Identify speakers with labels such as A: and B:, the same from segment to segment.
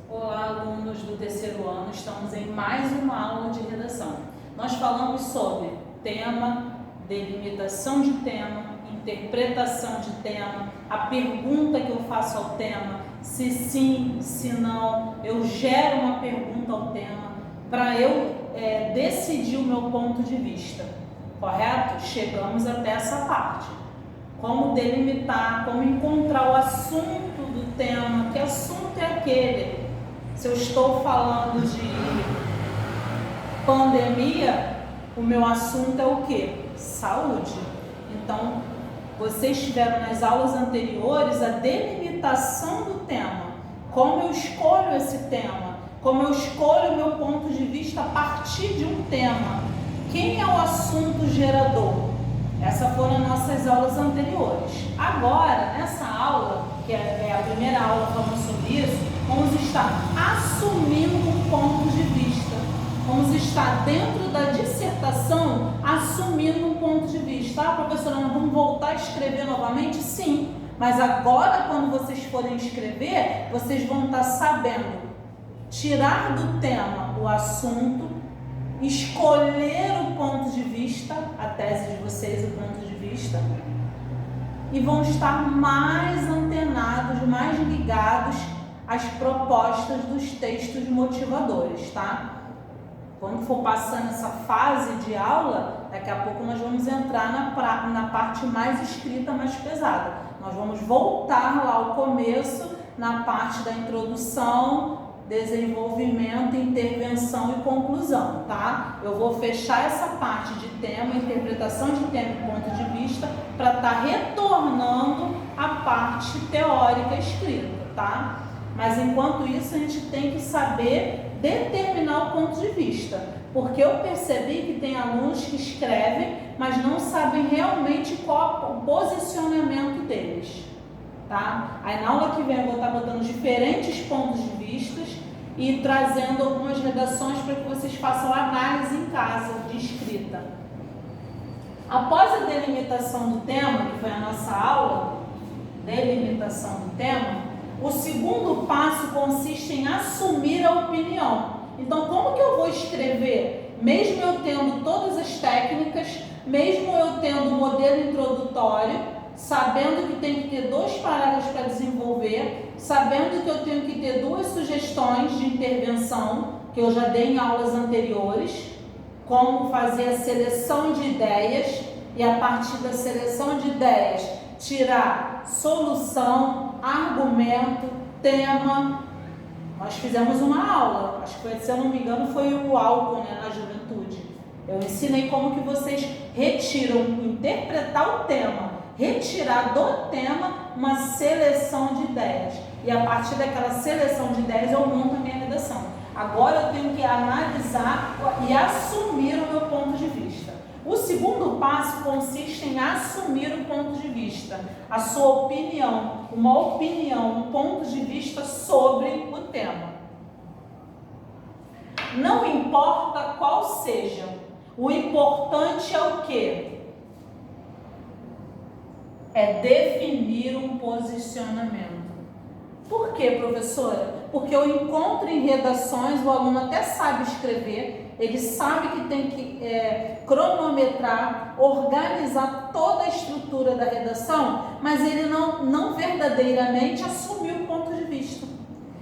A: Olá, alunos do terceiro ano, estamos em mais uma aula de redação. Nós falamos sobre tema, delimitação de tema, interpretação de tema, a pergunta que eu faço ao tema, se sim, se não, eu gero uma pergunta ao tema para eu decidir o meu ponto de vista, correto? Chegamos até essa parte. Como delimitar, como encontrar o assunto do tema, que assunto é aquele? Se eu estou falando de pandemia, o meu assunto é o quê? Saúde. Então, vocês tiveram nas aulas anteriores a delimitação do tema. Como eu escolho esse tema? Como eu escolho o meu ponto de vista a partir de um tema? Quem é o assunto gerador? Essas foram as nossas aulas anteriores. Agora, nessa aula, que é a primeira aula falando sobre isso, vamos estar assumindo um ponto de vista. Vamos estar dentro da dissertação assumindo um ponto de vista. Ah, professora, nós vamos voltar a escrever novamente? Sim, mas agora quando vocês forem escrever, vocês vão estar sabendo tirar do tema o assunto, escolher o ponto de vista, a tese de vocês, o ponto de vista, e vão estar mais antenados, mais ligados às propostas dos textos motivadores, tá? Quando for passando essa fase de aula, daqui a pouco nós vamos entrar na parte mais escrita, mais pesada. Nós vamos voltar lá ao começo, na parte da introdução, desenvolvimento, intervenção e conclusão, tá? Eu vou fechar essa parte de tema, interpretação de tema e ponto de vista, para estar retornando à parte teórica escrita, tá? Mas enquanto isso a gente tem que saber determinar o ponto de vista, porque eu percebi que tem alunos que escrevem, mas não sabem realmente qual é o posicionamento deles, tá? Aí na aula que vem eu vou estar botando diferentes pontos de vista e trazendo algumas redações para que vocês façam análise em casa de escrita. Após a delimitação do tema, que foi a nossa aula, delimitação do tema, o segundo passo consiste em assumir a opinião. Então, como que eu vou escrever, mesmo eu tendo todas as técnicas, mesmo eu tendo o modelo introdutório, sabendo que tem que ter 2 parágrafos para desenvolver, sabendo que eu tenho que ter 2 sugestões de intervenção, que eu já dei em aulas anteriores, como fazer a seleção de ideias e a partir da seleção de ideias tirar solução, argumento, tema. Nós fizemos uma aula, acho que foi, se eu não me engano, foi o álcool, né, na juventude. Eu ensinei como que vocês retiram, interpretar o tema, retirar do tema uma seleção de ideias. E a partir daquela seleção de ideias eu monto a minha redação. Agora eu tenho que analisar e assumir o meu ponto de vista. O segundo passo consiste em assumir o ponto de vista, a sua opinião, um ponto de vista sobre o tema. Não importa qual seja, o importante é o quê? É definir um posicionamento. Por quê, professora? Porque eu encontro em redações, o aluno até sabe escrever, ele sabe que tem que cronometrar, organizar toda a estrutura da redação, mas ele não verdadeiramente assumiu o ponto de vista.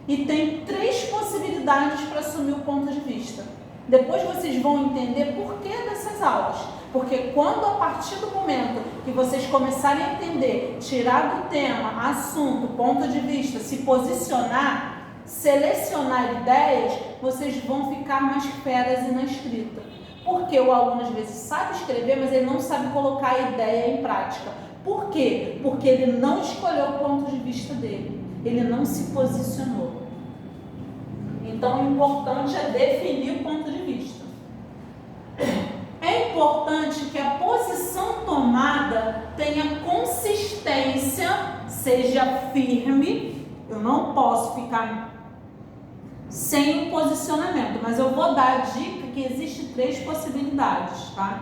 A: E tem 3 possibilidades para assumir o ponto de vista. Depois vocês vão entender por que dessas aulas. Porque quando, a partir do momento que vocês começarem a entender, tirar do tema, assunto, ponto de vista, se posicionar, selecionar ideias, vocês vão ficar mais feras na escrita. Porque o aluno às vezes sabe escrever, mas ele não sabe colocar a ideia em prática. Por quê? Porque ele não escolheu o ponto de vista dele. Ele não se posicionou. Então, o importante é definir o ponto de vista. É importante que a posição tomada tenha consistência, seja firme. Eu não posso ficar sem o posicionamento, mas eu vou dar a dica que existem 3 possibilidades, tá?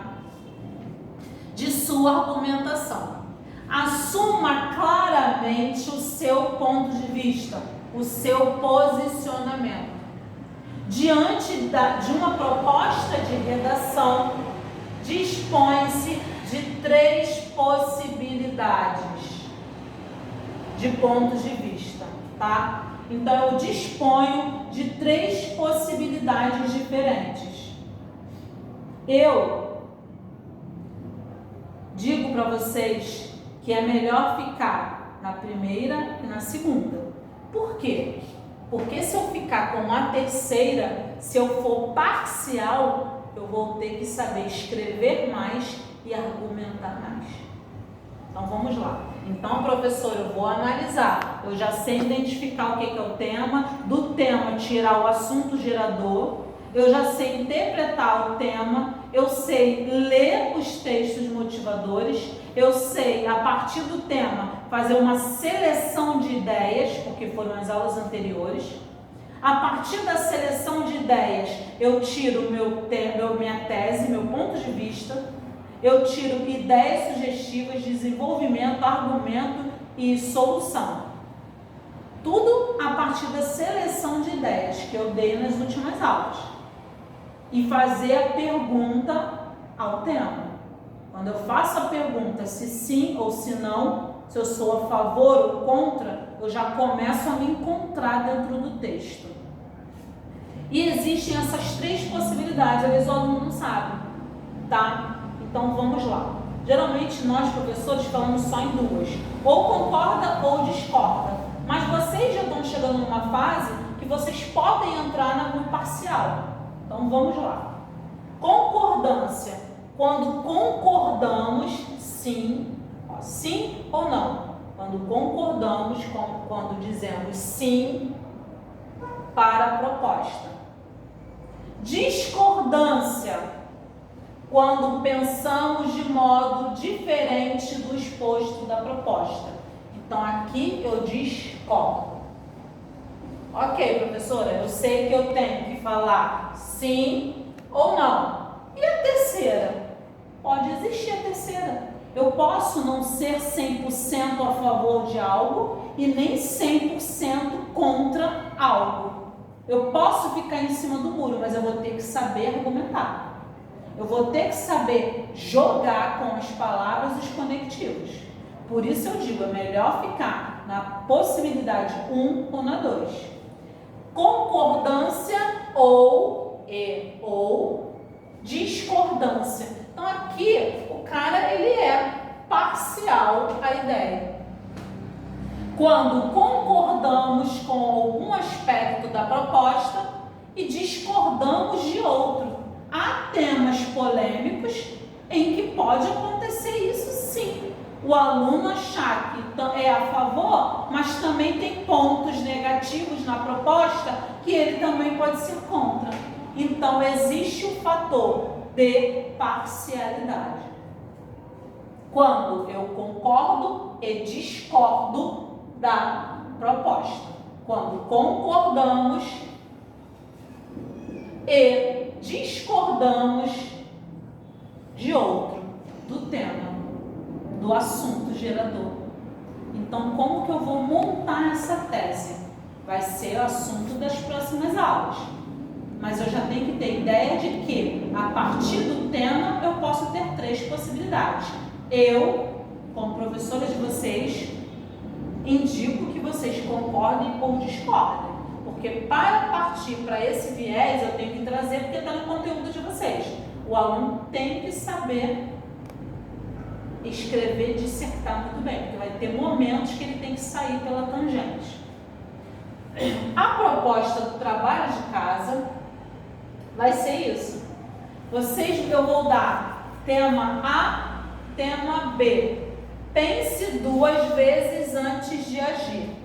A: De sua argumentação. Assuma claramente o seu ponto de vista. o seu posicionamento. Diante de uma proposta de redação, dispõe-se de 3 possibilidades de pontos de vista, tá? Então, eu disponho de 3 possibilidades diferentes. Eu digo para vocês que é melhor ficar na primeira e na segunda. Por quê? Porque se eu ficar com a terceira, se eu for parcial, eu vou ter que saber escrever mais e argumentar mais. Então vamos lá. Então, professor, eu vou analisar. Eu já sei identificar o que é o tema, do tema tirar o assunto gerador, eu já sei interpretar o tema, eu sei ler os textos motivadores, eu sei, a partir do tema, fazer uma seleção de ideias, porque foram as aulas anteriores. A partir da seleção de ideias, eu tiro minha tese, meu ponto de vista, eu tiro ideias sugestivas, desenvolvimento, argumento e solução. Tudo a partir da seleção de ideias que eu dei nas últimas aulas. E fazer a pergunta ao tema. Quando eu faço a pergunta se sim ou se não, se eu sou a favor ou contra, eu já começo a me encontrar dentro do texto. E existem essas 3 possibilidades, às vezes o aluno não sabe, tá? Então vamos lá. Geralmente nós, professores, falamos só em 2. Ou concorda ou discorda. Mas vocês já estão chegando numa fase que vocês podem entrar no parcial. Então vamos lá. Concordância. Quando concordamos, sim, sim ou não. Quando concordamos, quando dizemos sim para a proposta. Discordância. Quando pensamos de modo diferente do exposto da proposta. Então aqui eu discordo. Ok, professora, eu sei que eu tenho que falar sim ou não. E a terceira? Pode existir a terceira. Eu posso não ser 100% a favor de algo e nem 100% contra algo. Eu posso ficar em cima do muro, mas eu vou ter que saber argumentar. Eu vou ter que saber jogar com as palavras os conectivos. Por isso eu digo, é melhor ficar na possibilidade 1 ou na 2. Concordância ou discordância. Então aqui o cara ele é parcial a ideia. Quando concordamos com algum aspecto da proposta e discordamos de outro. Há temas polêmicos em que pode acontecer isso sim. O aluno achar que é a favor, mas também tem pontos negativos na proposta que ele também pode ser contra. Então, existe o fator de parcialidade. Quando eu concordo e discordo da proposta. Quando concordamos e discordamos de outro, do tema, do assunto gerador. Então, como que eu vou montar essa tese? Vai ser o assunto das próximas aulas. Mas eu já tenho que ter ideia de que, a partir do tema, eu posso ter 3 possibilidades. Eu, como professora de vocês, indico que vocês concordem ou discordem. Porque para partir para esse viés, eu tenho que trazer, porque está no conteúdo de vocês. O aluno tem que saber escrever, dissertar muito bem, porque vai ter momentos que ele tem que sair pela tangente. A proposta do trabalho de casa vai ser isso. Eu vou dar tema A, tema B. Pense 2 vezes antes de agir.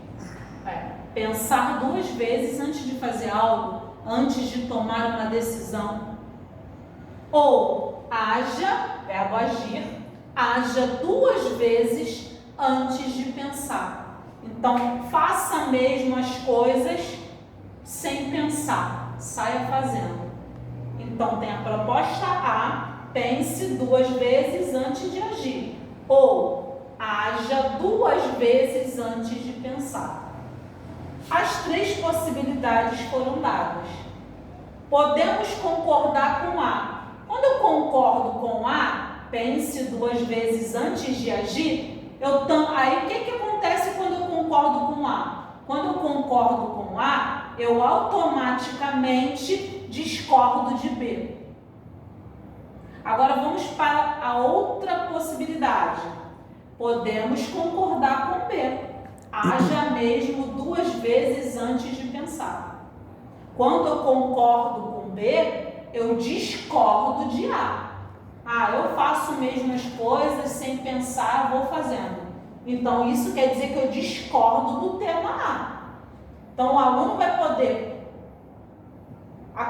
A: Pensar 2 vezes antes de fazer algo, antes de tomar uma decisão. Ou haja, verbo agir, haja 2 vezes antes de pensar. Então, faça mesmo as coisas sem pensar, saia fazendo. Então, tem a proposta A, pense 2 vezes antes de agir. Ou haja 2 vezes antes de pensar. As 3 possibilidades foram dadas. Podemos concordar com A. Quando eu concordo com A, pense 2 vezes antes de agir. Aí o que acontece quando eu concordo com A? Quando eu concordo com A, eu automaticamente discordo de B. Agora vamos para a outra possibilidade. Podemos concordar com B. Haja mesmo 2 vezes antes de pensar. Quando eu concordo com B, eu discordo de A. Eu faço mesmo as coisas sem pensar, vou fazendo. Então, isso quer dizer que eu discordo do tema A. Então, o aluno vai poder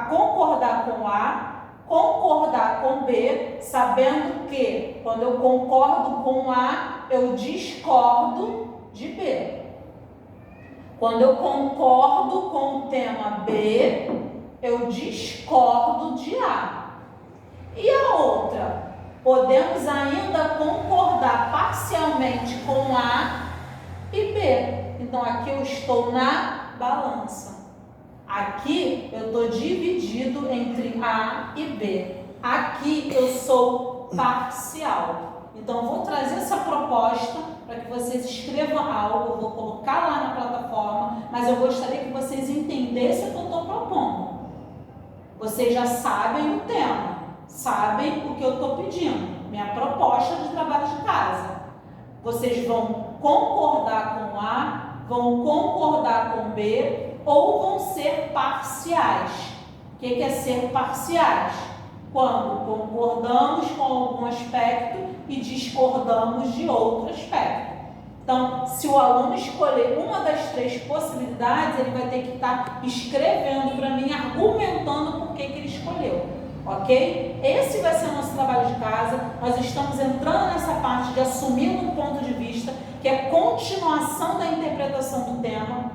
A: concordar com A, concordar com B, sabendo que quando eu concordo com A, eu discordo de B. Quando eu concordo com o tema B, eu discordo de A. E a outra? Podemos ainda concordar parcialmente com A e B. Então, aqui eu estou na balança. Aqui eu estou dividido entre A e B. Aqui eu sou parcial. Então, eu vou trazer essa proposta para que vocês escrevam algo. Eu vou colocar lá na plataforma, mas eu gostaria que vocês entendessem o que eu estou propondo. Vocês já sabem o tema, sabem o que eu estou pedindo, minha proposta de trabalho de casa. Vocês vão concordar com A, vão concordar com B ou vão ser parciais. O que é ser parciais? Quando concordamos com algum aspecto e discordamos de outro aspecto. Então, se o aluno escolher uma das 3 possibilidades, ele vai ter que estar escrevendo para mim, argumentando por que ele escolheu. Ok? Esse vai ser o nosso trabalho de casa. Nós estamos entrando nessa parte de assumir um ponto de vista, que é continuação da interpretação do tema.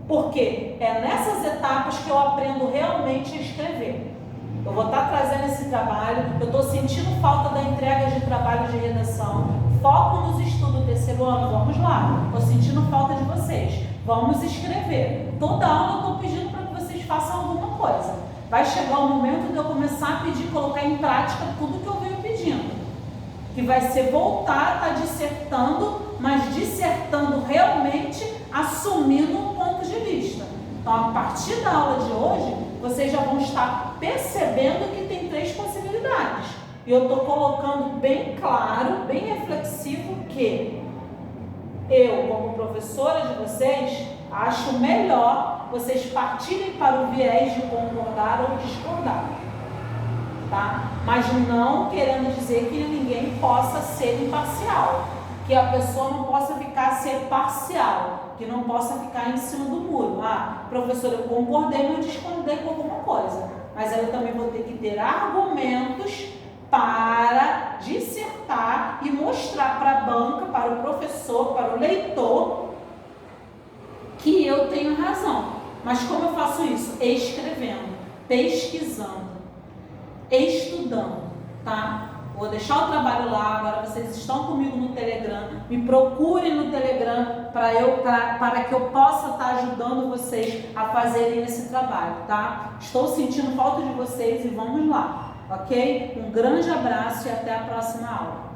A: Porque é nessas etapas que eu aprendo realmente a escrever. Eu vou estar trazendo esse trabalho, eu estou sentindo falta da entrega de trabalho de redação, foco nos estudos do 3º ano, vamos lá, estou sentindo falta de vocês, vamos escrever. Toda aula eu estou pedindo para que vocês façam alguma coisa. Vai chegar o momento de eu começar a pedir, colocar em prática tudo que eu venho pedindo. Que vai ser voltar a estar dissertando, mas dissertando realmente, assumindo um ponto de vista. Então, a partir da aula de hoje, vocês já vão estar percebendo que tem 3 possibilidades. E eu estou colocando bem claro, bem reflexivo que eu, como professora de vocês, acho melhor vocês partirem para o viés de concordar ou discordar. Tá? Mas não querendo dizer que ninguém possa ser imparcial. Que a pessoa não possa ser parcial, que não possa ficar em cima do muro. Professor, eu concordei, mas eu discordei com alguma coisa. Mas aí eu também vou ter que ter argumentos para dissertar e mostrar para a banca, para o professor, para o leitor, que eu tenho razão. Mas como eu faço isso? Escrevendo, pesquisando, estudando, tá? Vou deixar o trabalho lá, agora vocês estão comigo no Telegram, me procurem no Telegram para que eu possa estar ajudando vocês a fazerem esse trabalho, tá? Estou sentindo falta de vocês e vamos lá, ok? Um grande abraço e até a próxima aula.